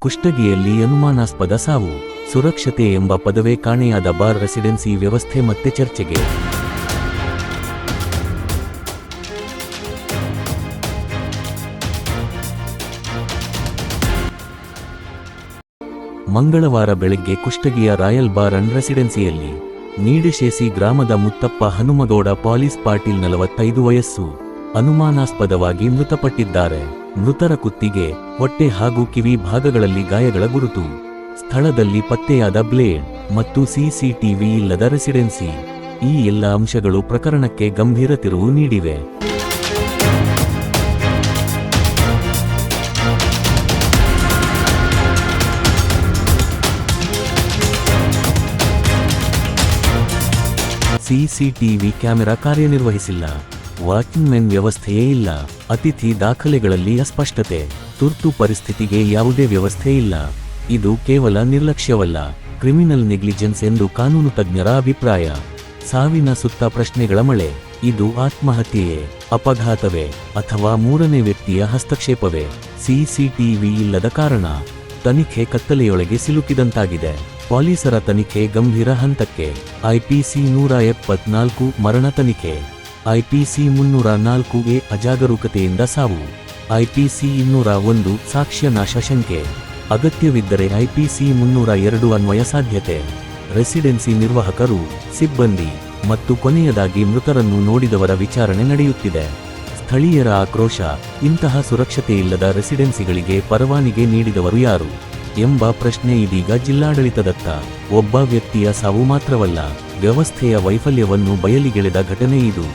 ಕುಷ್ಟಗಿಯಲ್ಲಿ ಅನುಮಾನಾಸ್ಪದ ಸಾವು, ಸುರಕ್ಷತೆ ಎಂಬ ಪದವೇ ಕಾಣೆಯಾದ ಬಾರ್ ರೆಸಿಡೆನ್ಸಿ ವ್ಯವಸ್ಥೆ ಮತ್ತೆ ಚರ್ಚೆಗೆ. ಮಂಗಳವಾರ ಬೆಳಗ್ಗೆ ಕುಷ್ಟಗಿಯ ರಾಯಲ್ ಬಾರ್ ಅಂಡ್ ರೆಸಿಡೆನ್ಸಿಯಲ್ಲಿ ನೀಡಶೇಸಿ ಗ್ರಾಮದ ಮುತ್ತಪ್ಪ ಹನುಮಗೌಡ ಪಾಲಿಸ್ ಪಾಟೀಲ್ 45 ವಯಸ್ಸು ಅನುಮಾನಾಸ್ಪದವಾಗಿ ಮೃತಪಟ್ಟಿದ್ದಾರೆ. ಮೃತರ ಕುತ್ತಿಗೆ, ಹೊಟ್ಟೆ ಹಾಗೂ ಕಿವಿ ಭಾಗಗಳಲ್ಲಿ ಗಾಯಗಳ ಗುರುತು, ಸ್ಥಳದಲ್ಲಿ ಪತ್ತೆಯಾದ ಬ್ಲೇಡ್ ಮತ್ತು ಸಿಸಿಟಿವಿ ಇಲ್ಲದ ರೆಸಿಡೆನ್ಸಿ, ಈ ಎಲ್ಲ ಅಂಶಗಳು ಪ್ರಕರಣಕ್ಕೆ ಗಂಭೀರ ತಿರುವು ನೀಡಿವೆ. ಸಿಸಿಟಿವಿ ಕ್ಯಾಮೆರಾ ಕಾರ್ಯನಿರ್ವಹಿಸಿಲ್ಲ, ವಾಚ್ಮೆನ್ ವ್ಯವಸ್ಥೆಯೇ ಇಲ್ಲ, ಅತಿಥಿ ದಾಖಲೆಗಳಲ್ಲಿ ಅಸ್ಪಷ್ಟತೆ, ತುರ್ತು ಪರಿಸ್ಥಿತಿಗೆ ಯಾವುದೇ ವ್ಯವಸ್ಥೆ ಇಲ್ಲ. ಇದು ಕೇವಲ ನಿರ್ಲಕ್ಷ್ಯವಲ್ಲ, ಕ್ರಿಮಿನಲ್ ನೆಗ್ಲಿಜೆನ್ಸ್ ಎಂದು ಕಾನೂನು ತಜ್ಞರ ಅಭಿಪ್ರಾಯ. ಸಾವಿನ ಸುತ್ತ ಪ್ರಶ್ನೆಗಳ ಮಳೆ. ಇದು ಆತ್ಮಹತ್ಯೆಯೇ, ಅಪಘಾತವೇ ಅಥವಾ ಮೂರನೇ ವ್ಯಕ್ತಿಯ ಹಸ್ತಕ್ಷೇಪವೇ? ಸಿಸಿಟಿವಿ ಇಲ್ಲದ ಕಾರಣ ತನಿಖೆ ಕತ್ತಲೆಯೊಳಗೆ ಸಿಲುಕಿದಂತಾಗಿದೆ. ಪೊಲೀಸರ ತನಿಖೆ ಗಂಭೀರ ಹಂತಕ್ಕೆ. ಐಪಿಸಿ 174 ಮರಣ ತನಿಖೆ, ಐಪಿಸಿ 304 ಅಜಾಗರೂಕತೆಯಿಂದ ಸಾವು, ಐಪಿಸಿ 201 ಸಾಕ್ಷ್ಯ ನಾಶ ಶಂಕೆ, ಅಗತ್ಯವಿದ್ದರೆ ಐಪಿಸಿ 302 ಅನ್ವಯ ಸಾಧ್ಯತೆ. ರೆಸಿಡೆನ್ಸಿ ನಿರ್ವಾಹಕರು, ಸಿಬ್ಬಂದಿ ಮತ್ತು ಕೊನೆಯದಾಗಿ ಮೃತರನ್ನು ನೋಡಿದವರ ವಿಚಾರಣೆ ನಡೆಯುತ್ತಿದೆ. ಸ್ಥಳೀಯರ ಆಕ್ರೋಶ, ಇಂತಹ ಸುರಕ್ಷತೆಯಿಲ್ಲದ ರೆಸಿಡೆನ್ಸಿಗಳಿಗೆ ಪರವಾನಗಿ ನೀಡಿದವರು ಯಾರು ಎಂಬ ಪ್ರಶ್ನೆ ಇದೀಗ ಜಿಲ್ಲಾಡಳಿತದತ್ತ. ಒಬ್ಬ ವ್ಯಕ್ತಿಯ ಸಾವು ಮಾತ್ರವಲ್ಲ, ವ್ಯವಸ್ಥೆಯ ವೈಫಲ್ಯವನ್ನು ಬಯಲಿಗೆಳೆದ ಘಟನೆ ಇದು.